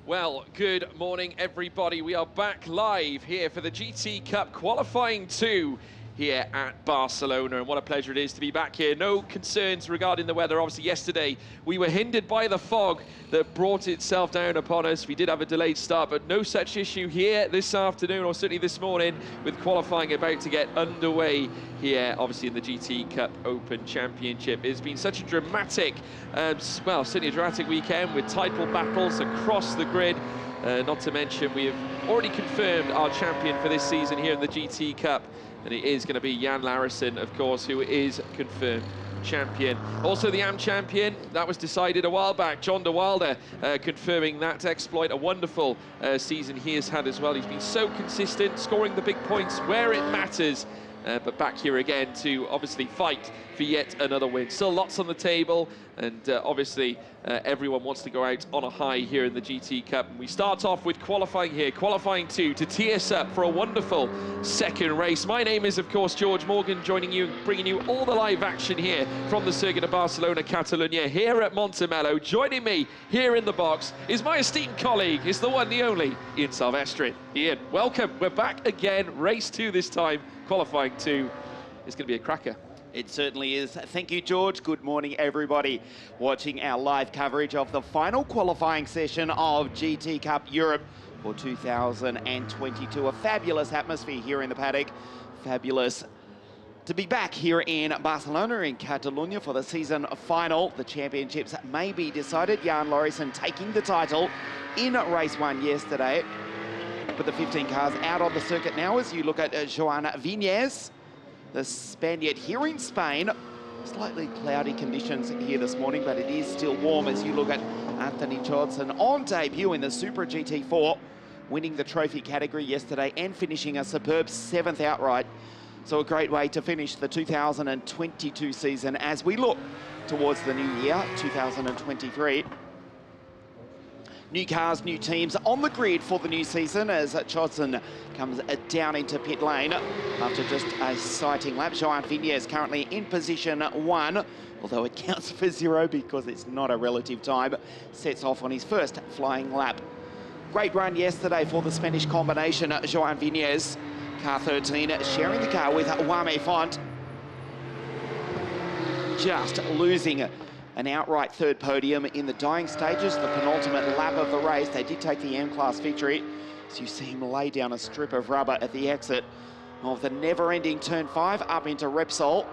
Well, good morning, everybody. We are back live here for the GT Cup qualifying 2 here at Barcelona, and what a pleasure it is to be back here. No concerns regarding the weather. Obviously, yesterday we were hindered by the fog that brought itself down upon us. We did have a delayed start, but no such issue here this afternoon, or certainly this morning, with qualifying about to get underway here, obviously in the GTOpen Championship. It's been such a dramatic, well, certainly a dramatic weekend with title battles across the grid. Not to mention, we have already confirmed our champion for this season here in the GT Cup, and it is going to be Jan Larison, of course, who is confirmed champion. Also the AM champion, that was decided a while back, John de Wilder, confirming that exploit. A wonderful season he has had as well. He's been so consistent, scoring the big points where it matters, but back here again to obviously fight for yet another win. Still lots on the table, and obviously everyone wants to go out on a high here in the GT Cup. And we start off with qualifying here, qualifying 2, to tee us up for a wonderful second race. My name is, of course, George Morgan, joining you, bringing you all the live action here from the Circuit of Barcelona, Catalonia, here at Montemelo. Joining me here in the box is my esteemed colleague, is the one, the only, Ian Silvestri. Ian, welcome. We're back again, race 2 this time, qualifying 2. It's going to be a cracker. It certainly is. Thank you, George. Good morning, everybody. Watching our live coverage of the final qualifying session of GT Cup Europe for 2022. A fabulous atmosphere here in the paddock. Fabulous to be back here in Barcelona, in Catalonia, for the season final. The championships may be decided. Jan Larison taking the title in race 1 yesterday. But the 15 cars out on the circuit now as you look at Joan Viñez, the Spaniard here in Spain. Slightly cloudy conditions here this morning, but it is still warm as you look at Anthony Johnson on debut in the Super GT4, winning the trophy category yesterday and finishing a superb 7th outright. So a great way to finish the 2022 season as we look towards the new year, 2023. New cars, new teams on the grid for the new season as Johnson comes down into pit lane after just a sighting lap. Joan Viñez currently in position 1, although it counts for 0 because it's not a relative time. Sets off on his first flying lap. Great run yesterday for the Spanish combination, Joan Viñez. Car 13 sharing the car with Wame Font. Just losing an outright third podium in the dying stages, the penultimate lap of the race. They did take the M-Class victory, as you see him lay down a strip of rubber at the exit of the never-ending Turn 5 up into Repsol.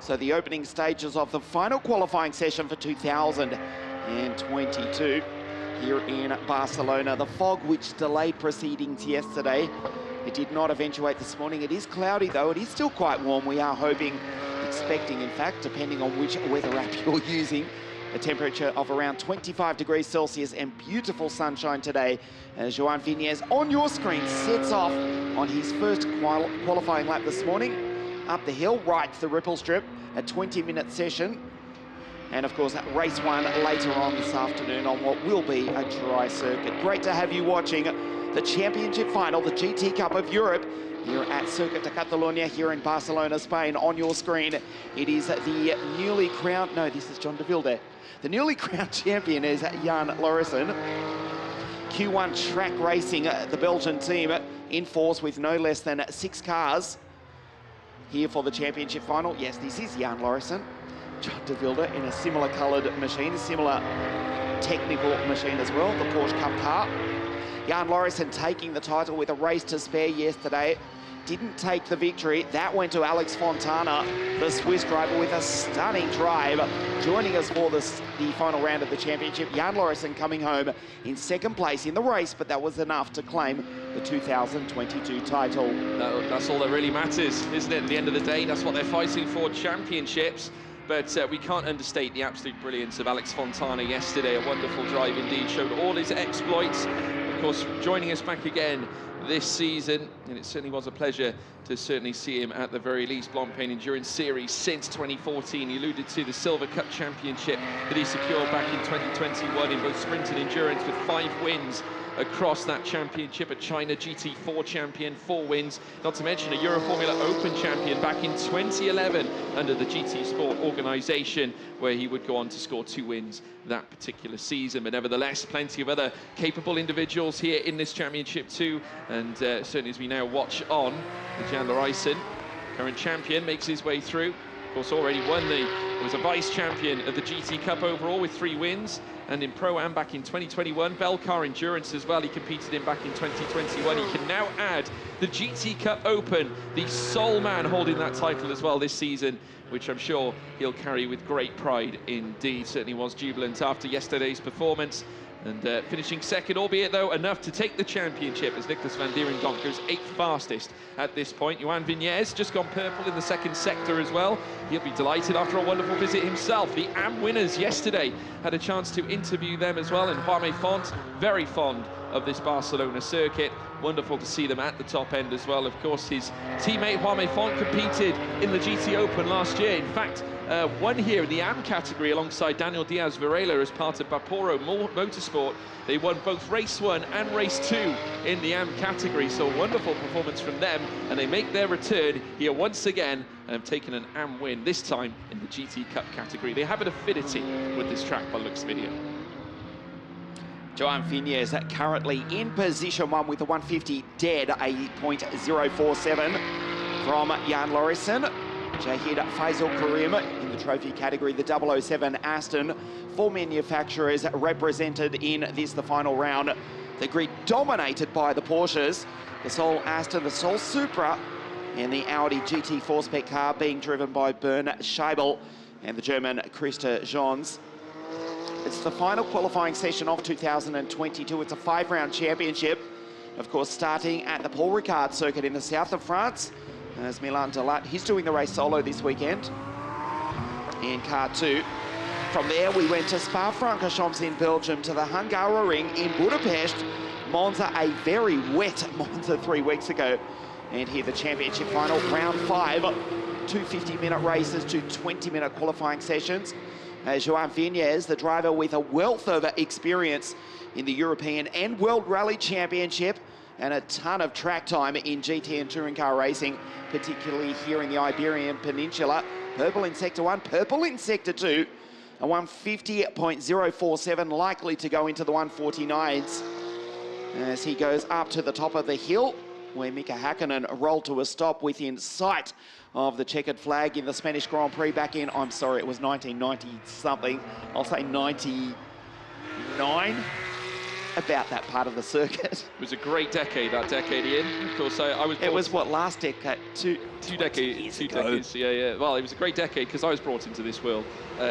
So the opening stages of the final qualifying session for 2022 here in Barcelona. The fog, which delayed proceedings yesterday, it did not eventuate this morning. It is cloudy, though. It is still quite warm. We are expecting, in fact, depending on which weather app you're using, a temperature of around 25 degrees Celsius and beautiful sunshine today as Joan Viñez on your screen sets off on his first qualifying lap this morning, up the hill, right to the ripple strip, a 20-minute session. And of course, race 1 later on this afternoon on what will be a dry circuit. Great to have you watching the championship final, the GT Cup of Europe, here at Circuit de Catalunya here in Barcelona, Spain. On your screen, it is the newly crowned, no, this is John de Wilde. The newly crowned champion is Jan Larison. Q1 Track Racing, the Belgian team, in force with no less than 6 cars here for the championship final. Yes, this is Jan Larison. John de Wilde in a similar coloured machine, a similar technical machine as well, the Porsche Cup car. Jan Larison taking the title with a race to spare yesterday. Didn't take the victory. That went to Alex Fontana, the Swiss driver, with a stunning drive. Joining us for the final round of the championship, Jan Larison coming home in 2nd place in the race, but that was enough to claim the 2022 title. No, that's all that really matters, isn't it? At the end of the day, that's what they're fighting for, championships. But we can't understate the absolute brilliance of Alex Fontana yesterday. A wonderful drive indeed, showed all his exploits. Of course, joining us back again this season, and it certainly was a pleasure to certainly see him at the very least. Blancpain Endurance Series since 2014. He alluded to the Silver Cup Championship that he secured back in 2021 in both sprint and endurance with 5 wins across that championship, a China GT4 champion, 4 wins, not to mention a Euro Formula Open champion back in 2011 under the GT Sport organisation, where he would go on to score 2 wins that particular season. But nevertheless, plenty of other capable individuals here in this championship too, and certainly as we now watch on, Jan Larijsen, current champion, makes his way through. Of course, already won was a vice champion of the GT Cup overall with 3 wins, and in Pro-Am back in 2021, Belcar Endurance as well, he competed in back in 2021. He can now add the GT Cup Open, the sole man holding that title as well this season, which I'm sure he'll carry with great pride indeed. Certainly was jubilant after yesterday's performance, and finishing second, albeit though enough to take the championship, as Nicholas van Dierendonk goes 8th fastest at this point. Johan Vignez just gone purple in the second sector as well. He'll be delighted after a wonderful visit himself. The AM winners yesterday, had a chance to interview them as well, and Jaime Font, very fond of this Barcelona circuit. Wonderful to see them at the top end as well. Of course, his teammate Jaime Font competed in the GTOpen last year. In fact, won here in the AM category alongside Daniel Diaz Varela as part of Vaporo Motorsport. They won both race 1 and race 2 in the AM category, so a wonderful performance from them, and they make their return here once again and have taken an AM win, this time in the GT Cup category. They have an affinity with this track by looks video. Johan Vignez currently in position 1 with a 150 dead, a .047 from Jan Larijsen. Jahid Faisal Karim in the trophy category, the 007 Aston. 4 manufacturers represented in this, the final round. The grid dominated by the Porsches, the sole Aston, the sole Supra, and the Audi GT4 Spec car being driven by Bernd Scheibel and the German Christa Jons. It's the final qualifying session of 2022. It's a 5-round championship. Of course, starting at the Paul Ricard circuit in the south of France. As Milan Delat, he's doing the race solo this weekend in car 2. From there, we went to Spa-Francorchamps in Belgium, to the Hungaroring in Budapest, Monza, a very wet Monza 3 weeks ago. And here the championship final, round 5, 2 50-minute races, 2 20-minute qualifying sessions. Johan Vignez, the driver with a wealth of experience in the European and World Rally Championship, and a ton of track time in GT and touring car racing, particularly here in the Iberian Peninsula. Purple in Sector 1, purple in Sector 2, a 150.047, likely to go into the 149s as he goes up to the top of the hill, where Mika Hakkinen rolled to a stop within sight of the checkered flag in the Spanish Grand Prix back in, I'm sorry, it was 1990-something. I'll say 99. About that part of the circuit. It was a great decade, that decade, Ian. Of course, I was... It was, what, last decade? Two decades. Yeah. Well, it was a great decade because I was brought into this world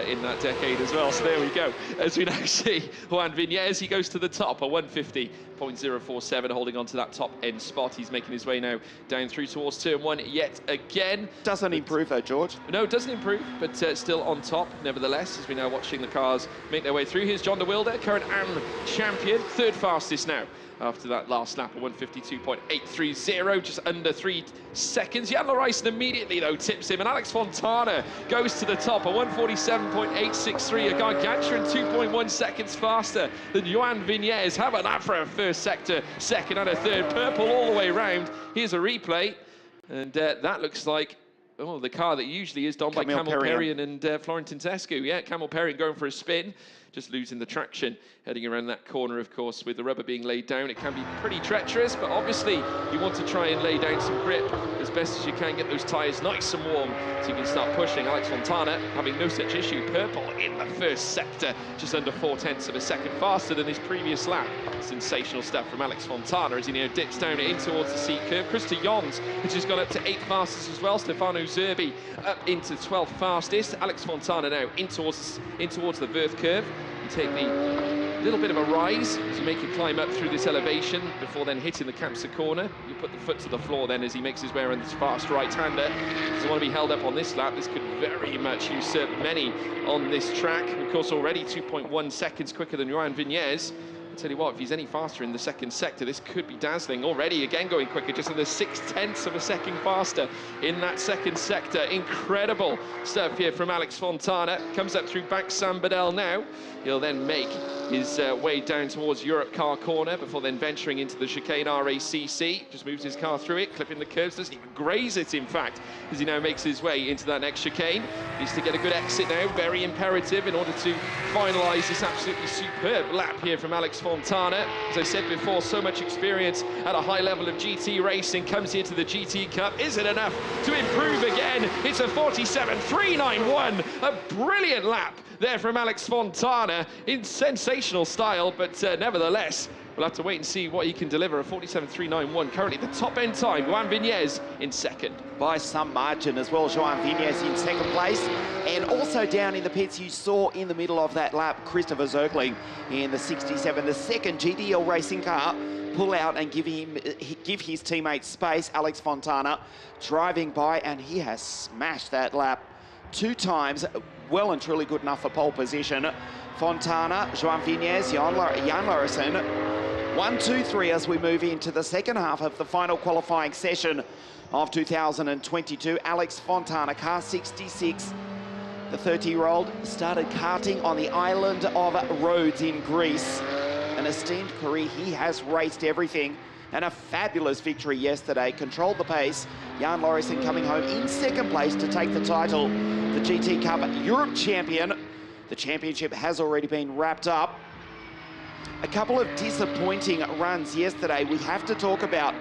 in that decade as well. So there we go. As we now see, Johan Vignez, he goes to the top, a 150.047, holding on to that top end spot. He's making his way now down through towards turn 1 yet again. Doesn't improve though, George. No, it doesn't improve, but still on top nevertheless, as we're now watching the cars make their way through. Here's John de Wilde, current AM champion, 3rd fastest now after that last lap, a 152.830, just under 3 seconds. Jan Larijsen immediately, though, tips him, and Alex Fontana goes to the top, a 147.863, a gargantuan 2.1 seconds faster than Johan Vignez. How about that for a first sector, second and a third? Purple all the way round. Here's a replay, and that looks like the car that usually is done by Camel Perrion and Florentin Tescu. Yeah, Camel Perrion going for a spin, just losing the traction, heading around that corner, of course, with the rubber being laid down. It can be pretty treacherous, but obviously you want to try and lay down some grip as best as you can, get those tyres nice and warm so you can start pushing. Alex Fontana having no such issue. Purple in the first sector, just under 0.4 of a second faster than his previous lap. Sensational stuff from Alex Fontana as he now dips down in towards the C curve. Christa Jons, which has gone up to 8th fastest as well. Stefano Zerbi up into 12th fastest. Alex Fontana now in towards the Wirth curve. You take the little bit of a rise as you make a climb up through this elevation before then hitting the Campsa corner. You put the foot to the floor then as he makes his way around this fast right-hander. Doesn't want to be held up on this lap. This could very much usurp many on this track. Of course, already 2.1 seconds quicker than Johan Vignez. I tell you what, if he's any faster in the second sector, this could be dazzling. Already, again, going quicker, just under 0.6 of a second faster in that second sector. Incredible stuff here from Alex Fontana. Comes up through Bank Sambadel now. He'll then make his way down towards Europe car corner before then venturing into the chicane RACC. Just moves his car through it, clipping the curves, doesn't even graze it, in fact, as he now makes his way into that next chicane. Needs to get a good exit now, very imperative in order to finalise this absolutely superb lap here from Alex Fontana. As I said before, so much experience at a high level of GT racing, comes here to the GT Cup. Is it enough to improve again? It's a 47.391, a brilliant lap there from Alex Fontana in sensational style, but nevertheless, we'll have to wait and see what he can deliver. A 47.391, currently the top end time. Joan Viñez in second. By some margin as well, Joan Viñez in second place. And also down in the pits, you saw in the middle of that lap, Christopher Zirkling in the 67, the second GTL racing car, pull out and give his teammate space. Alex Fontana driving by, and he has smashed that lap 2 times. Well and truly good enough for pole position. Fontana, Joan Viñez, Jan Larison. 1, 2, 3 as we move into the second half of the final qualifying session of 2022. Alex Fontana, car 66. The 30-year-old started karting on the island of Rhodes in Greece. An esteemed career, he has raced everything, and a fabulous victory yesterday. Controlled the pace. Jan Larison coming home in second place to take the title. The GT Cup Europe champion. The championship has already been wrapped up. A couple of disappointing runs yesterday. We have to talk about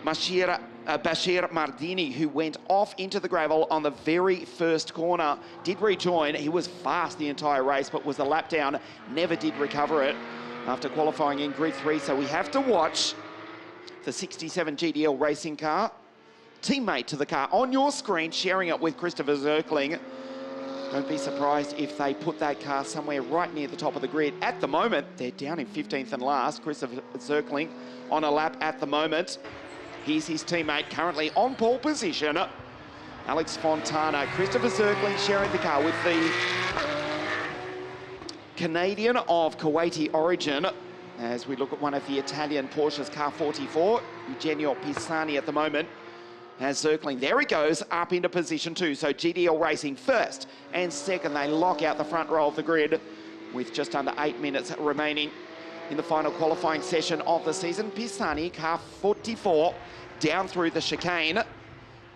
Bashir Mardini, who went off into the gravel on the very first corner. Did rejoin. He was fast the entire race, but was a lap down. Never did recover it after qualifying in grid 3. So we have to watch the 67 GDL racing car. Teammate to the car on your screen, sharing it with Christopher Zirkling. Don't be surprised if they put that car somewhere right near the top of the grid. At the moment, they're down in 15th and last. Christopher Zirkling on a lap at the moment. Here's his teammate currently on pole position, Alex Fontana. Christopher Zirkling sharing the car with the Canadian of Kuwaiti origin. As we look at one of the Italian Porsches, car 44, Eugenio Pisani at the moment. As Zirkling, there he goes, up into position 2. So GDL Racing first and second. They lock out the front row of the grid with just under 8 minutes remaining in the final qualifying session of the season. Pisani, car 44, down through the chicane.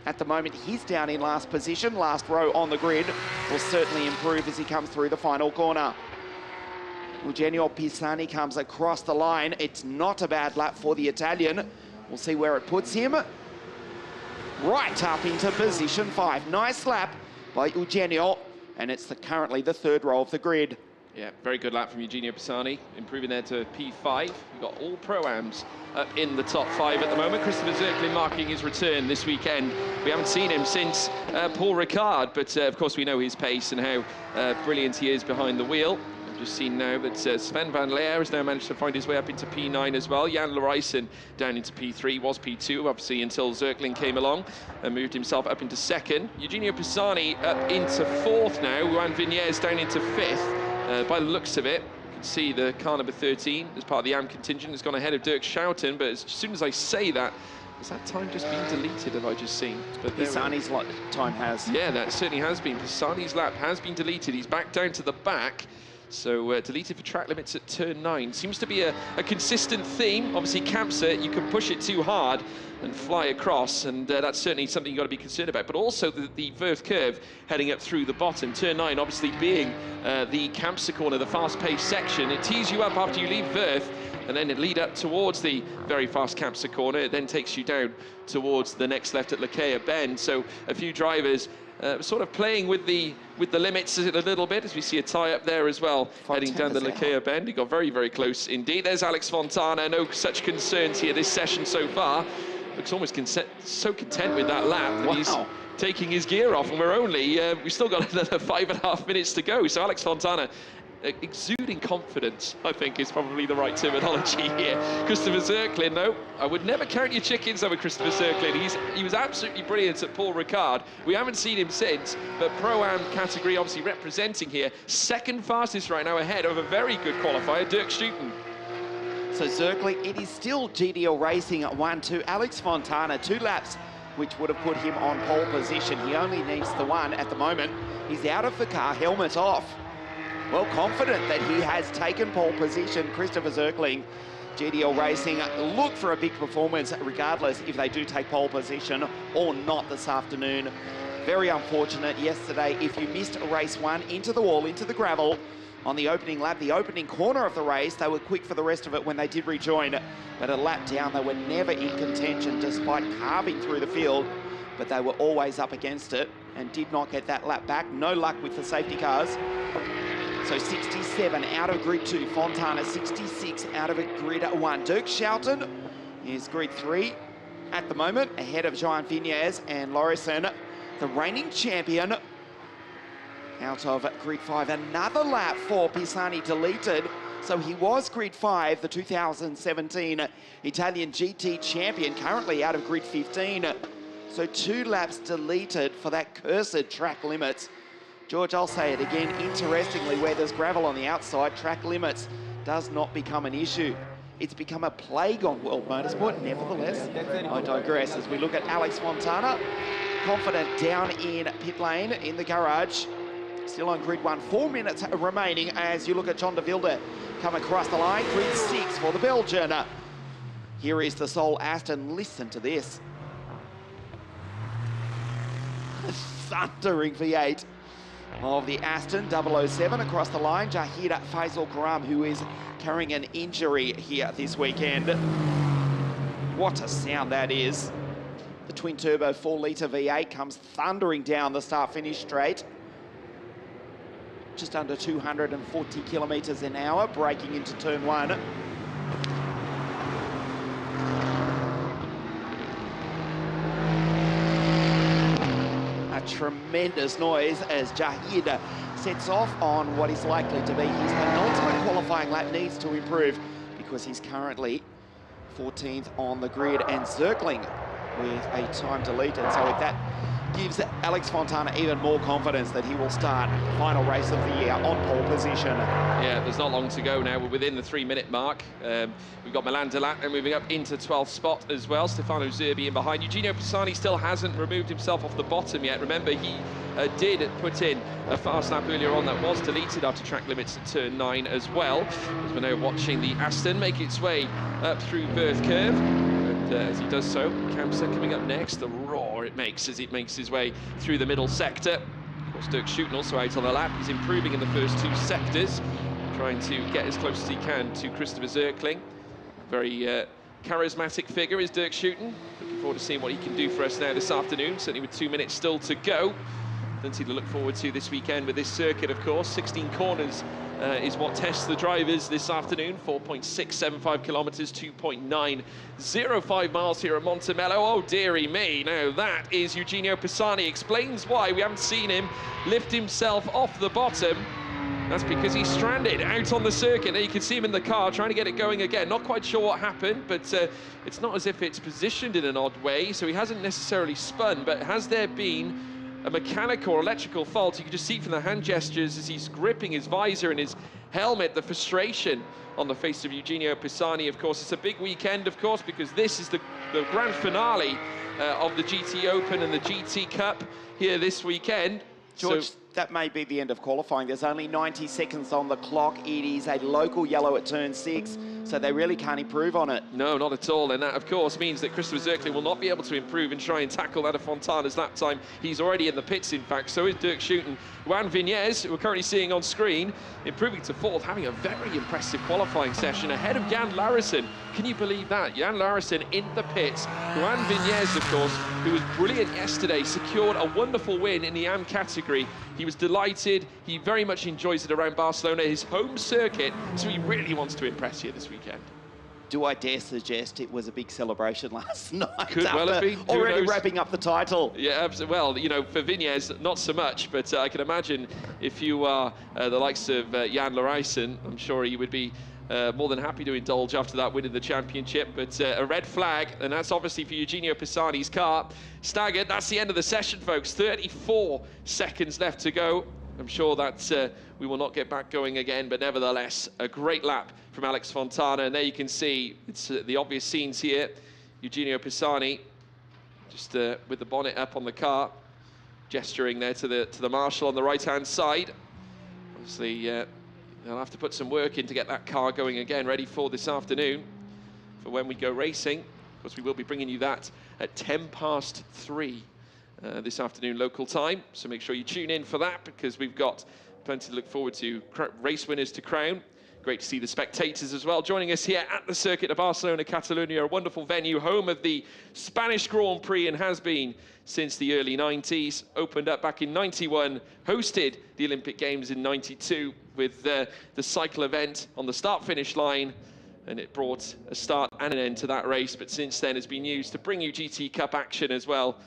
At the moment, he's down in last position. Last row on the grid will certainly improve as he comes through the final corner. Eugenio Pisani comes across the line. It's not a bad lap for the Italian. We'll see where it puts him. Right up into position 5. Nice lap by Eugenio, and it's currently the third row of the grid. Yeah, very good lap from Eugenio Pisani, improving there to P5. We've got all Pro-Ams up in the top 5 at the moment. Christopher Zirkling marking his return this weekend. We haven't seen him since Paul Ricard, but of course we know his pace and how brilliant he is behind the wheel. Just seen now that Sven van Leer has now managed to find his way up into P9 as well. Jan Larison down into P3, was P2 obviously until Zirkling came along and moved himself up into second. Eugenio Pisani up into 4th now. Joan Viñez down into 5th. By the looks of it, you can see the car number 13 as part of the AM contingent has gone ahead of Dirk Schouten, but as soon as I say that, has that time just been deleted, have I just seen? But Pisani's time has. Yeah, that certainly has been. Pisani's lap has been deleted. He's back down to the back. So deleted for track limits at turn 9. Seems to be a consistent theme. Obviously, Campset, you can push it too hard and fly across, and that's certainly something you've got to be concerned about. But also the Verth curve heading up through the bottom. Turn 9 obviously being the Campset corner, the fast-paced section. It tees you up after you leave Verth, and then it lead up towards the very fast Campset corner. It then takes you down towards the next left at Lakea Bend. So a few drivers sort of playing with the limits a little bit, as we see a tie up there as well, heading down the Lakea Bend. He got very, very close indeed. There's Alex Fontana. No such concerns here this session so far. Looks almost so content with that lap that he's taking his gear off, and we've still got another 5.5 minutes to go. So Alex Fontana exuding confidence, I think, is probably the right terminology here. Christopher Zirkling, no, I would never count your chickens over Christopher Zirkling. He was absolutely brilliant at Paul Ricard. We haven't seen him since, but Pro-Am category obviously representing here. Second fastest right now, ahead of a very good qualifier, Dirk Schouten. So Zirkling, it is still GDL Racing at 1-2. Alex Fontana, 2 laps, which would have put him on pole position. He only needs the 1 at the moment. He's out of the car, helmet off. Well, confident that he has taken pole position. Christopher Zirkling, GDL Racing, look for a big performance regardless if they do take pole position or not this afternoon. Very unfortunate yesterday if you missed race 1 into the wall, into the gravel on the opening lap, the opening corner of the race. They were quick for the rest of it when they did rejoin, but a lap down, they were never in contention despite carving through the field, but they were always up against it and did not get that lap back. No luck with the safety cars. So 67 out of grid 2, Fontana 66 out of grid 1. Dirk Schouten is grid 3 at the moment, ahead of Jean Vignez and Lauritsen, the reigning champion, out of grid 5. Another lap for Pisani deleted. So he was grid 5, the 2017 Italian GT champion, currently out of grid 15. So 2 laps deleted for that cursed track limits. George, I'll say it again, interestingly, where there's gravel on the outside, track limits does not become an issue. It's become a plague on World Motorsport. Nevertheless, I digress as we look at Alex Fontana, confident down in pit lane in the garage. Still on grid 1, 4 minutes remaining as you look at John de Wilde come across the line. Grid 6 for the Belgian. Here is the Sol Aston. Listen to this. Thundering V8 of the Aston 007 across the line. Jahid Faisal Karam, who is carrying an injury here this weekend. What a sound that is. The twin-turbo 4-litre V8 comes thundering down the start-finish straight. Just under 240 kilometres an hour, braking into turn 1. A tremendous noise as Jahid sets off on what is likely to be his penultimate qualifying lap. Needs to improve because he's currently 14th on the grid, and Zirkling with a time deleted. So if that gives Alex Fontana even more confidence that he will start final race of the year on pole position. Yeah, there's not long to go now. We're within the 3-minute mark. We've got Milan Delat and moving up into 12th spot as well. Stefano Zerbi in behind. Eugenio Pisani still hasn't removed himself off the bottom yet. Remember, he did put in a fast lap earlier on that was deleted after track limits at turn 9 as well. As we're now watching the Aston make its way up through Birth Curve. As he does so, Kamsa coming up next, the roar it makes as it makes his way through the middle sector. Of course, Dirk Schouten also out on the lap. He's improving in the first 2 sectors, trying to get as close as he can to Christopher Zirkling. Very charismatic figure is Dirk Schouten. Looking forward to seeing what he can do for us now this afternoon, certainly with 2 minutes still to go. Plenty to look forward to this weekend with this circuit, of course. 16 corners is what tests the drivers this afternoon. 4.675 kilometres, 2.905 miles here at Montemello. Oh, dearie me. Now, that is Eugenio Pisani. Explains why we haven't seen him lift himself off the bottom. That's because he's stranded out on the circuit. Now you can see him in the car trying to get it going again. Not quite sure what happened, but it's not as if it's positioned in an odd way, so he hasn't necessarily spun. But has there been a mechanical or electrical fault? You can just see from the hand gestures as he's gripping his visor and his helmet, the frustration on the face of Eugenio Pisani. Of course, it's a big weekend, of course, because this is the grand finale of the GTOpen and the GT Cup here this weekend. George, that may be the end of qualifying. There's only 90 seconds on the clock. It is a local yellow at turn 6, so they really can't improve on it. No, not at all. And that, of course, means that Christopher Zirkling will not be able to improve and try and tackle that of Fontana's lap time. He's already in the pits, in fact. So is Dirk Schouten. Juan Vignez, who we're currently seeing on screen, improving to 4th, having a very impressive qualifying session ahead of Jan Larison. Can you believe that? Jan Larison in the pits. Juan Vignez, of course, who was brilliant yesterday, secured a wonderful win in the AM category. He was delighted. He very much enjoys it around Barcelona, his home circuit, so he really wants to impress here this weekend. Do I dare suggest it was a big celebration last night? Could well have been. Already wrapping up the title. Yeah, absolutely. Well, you know, for Vignez, not so much, but I can imagine if you are the likes of Jan Larison, I'm sure he would be more than happy to indulge after that win in the championship. But a red flag, and that's obviously for Eugenio Pisani's car. Staggered, that's the end of the session, folks. 34 seconds left to go. I'm sure that we will not get back going again, but nevertheless, a great lap from Alex Fontana. And there you can see, it's the obvious scenes here. Eugenio Pisani, just with the bonnet up on the car, gesturing there to the marshal on the right-hand side. Obviously, they'll have to put some work in to get that car going again, ready for this afternoon, for when we go racing. Of course, we will be bringing you that at 3:10 this afternoon local time. So make sure you tune in for that, because we've got plenty to look forward to. Race winners to crown. Great to see the spectators as well joining us here at the circuit of Barcelona, Catalonia, a wonderful venue, home of the Spanish Grand Prix, and has been since the early 90s. Opened up back in 91, hosted the Olympic Games in 92 with the cycle event on the start-finish line, and it brought a start and an end to that race. But since then, it's been used to bring you GT Cup action as well.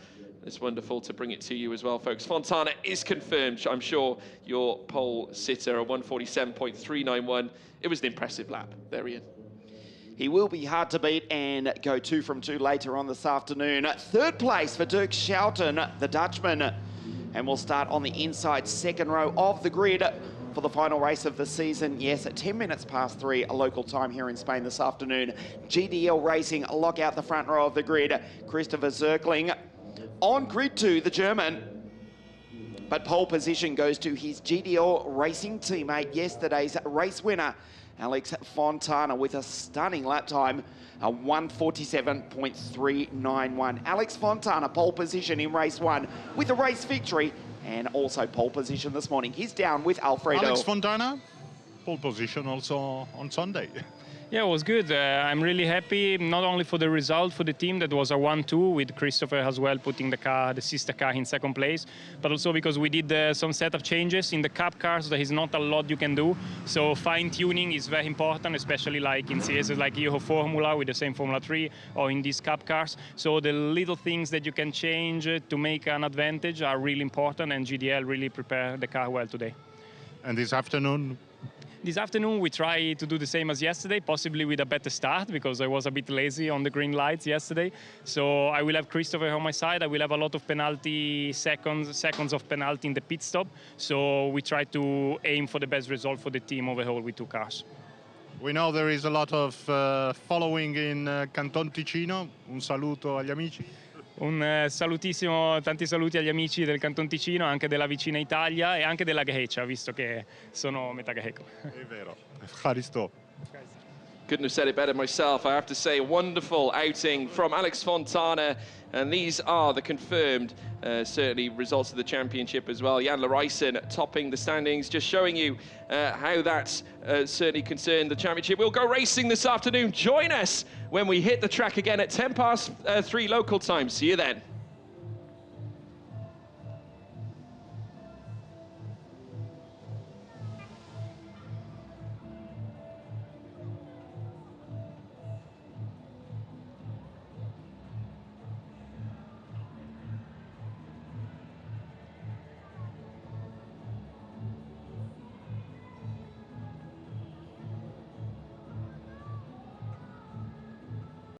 It's wonderful to bring it to you as well, folks. Fontana is confirmed. I'm sure your pole sitter, a 147.391. It was an impressive lap. There he is. He will be hard to beat and go 2 from 2 later on this afternoon. Third place for Dirk Schouten, the Dutchman. And we'll start on the inside second row of the grid for the final race of the season. Yes, at 10 minutes past 3, a local time here in Spain this afternoon. GDL Racing lock out the front row of the grid. Christopher Zirkling. On grid 2, the German, but pole position goes to his GDL Racing teammate, yesterday's race winner, Alex Fontana, with a stunning lap time, a 147.391. Alex Fontana, pole position in race 1 with a race victory and also pole position this morning. He's down with Alfredo. Alex Fontana, pole position also on Sunday. Yeah, it was good. I'm really happy, not only for the result for the team, that was a 1-2 with Christopher as well putting the sister car in second place, but also because we did some setup changes in the cup cars. There is not a lot you can do, so fine-tuning is very important, especially like in CS like Euro Formula with the same Formula 3 or in these cup cars. So the little things that you can change to make an advantage are really important, and GDL really prepared the car well today. And this afternoon? This afternoon, we try to do the same as yesterday, possibly with a better start, because I was a bit lazy on the green lights yesterday. So I will have Christopher on my side. I will have a lot of penalty seconds of penalty in the pit stop. So we try to aim for the best result for the team overall with 2 cars. We know there is a lot of following in Canton Ticino. Un saluto agli amici. Un salutissimo, tanti saluti agli amici del Canton Ticino, anche della vicina Italia e anche della Grecia, visto che sono metà greco. È vero. Ευχαριστώ. Couldn't have said it better myself. I have to say, a wonderful outing from Alex Fontana. And these are the confirmed, certainly, results of the championship as well. Jan Larijsen topping the standings, just showing you how that's certainly concerned the championship. We'll go racing this afternoon. Join us when we hit the track again at 3:10 local time. See you then.